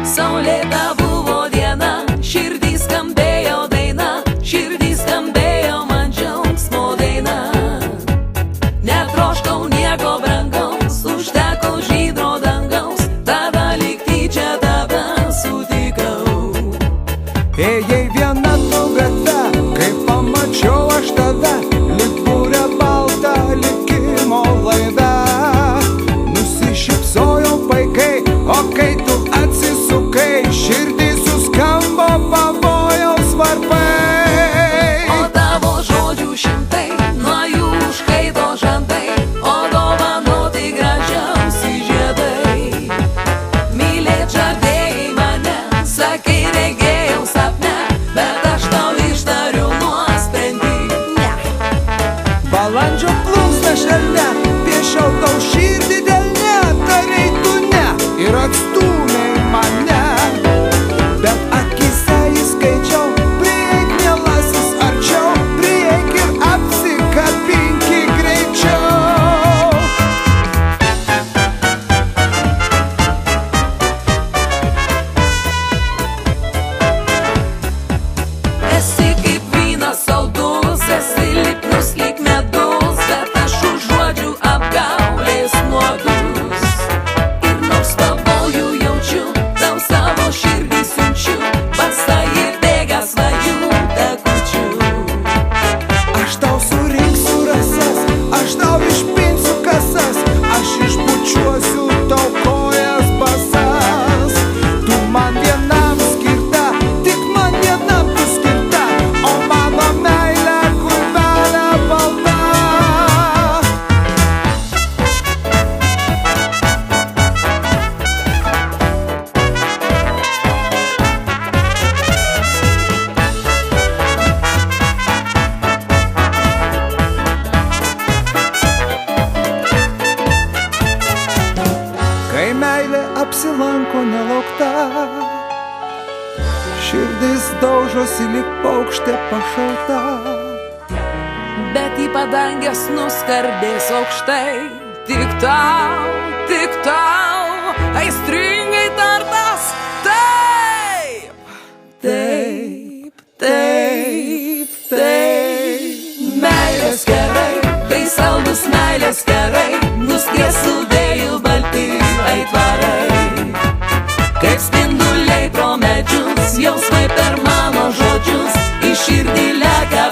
Saulėta buvo diena, širdį skambėjo daina, širdį skambėjo man džiaugsmo daina. Netroškau nieko brangaus, užteko žydro dangaus, tada lyg tyčia tave sutikau. Ėjai viena tu gatve, kai pamačiau aš tave, lyg būrė balta likimo laida. Nusišypsojau paikai, o kai tu atsisukai, širdį suskambo pavojaus varpai. O tavo žodžių šimtai, nuo jų užkaito žandai, o dovanoti gražiausi žiedai. Mylėt žadėjai mane, sakai regėjau sapne, bet aš tau ištariu nuosprendį. Ne. Balandžio plunksna švelnia, piešiau tau širdį delne, tarei tu ne ir atstūmei mane. Bet akyse įskaičiau, prieik mielasis arčiau, prieik ir apsikabinki greičiau. Esi kaip vynas saldus, esi lipnus lyg medus, bet aš užuodžiu apgaulės nuodus. Ir nors pavojų jaučiu, tau savo širdį siunčiu, basta ir bėga svajų takučių. Aš tau surinksiu rasas, aš tau išpinsiu kasas, aš išbučiuosiu tau kojas basas. Tu man vienam skirta, tik man vienam tu skirta, o mano meilė kurvelė balta. Kai meilė apsilanko nelaukta, širdis daužosi lyg paukštė pašauta. Bet į padangės nuskardės aukštai, tik tau, aistringai tartas taip, taip, taip, taip. Meilės kerai, tai saldus meilės kerai, nusties sudėjų balti aitvarai. Kaip spinduliai pro medžius, jausmai per mano žodžius, į širdį lekia.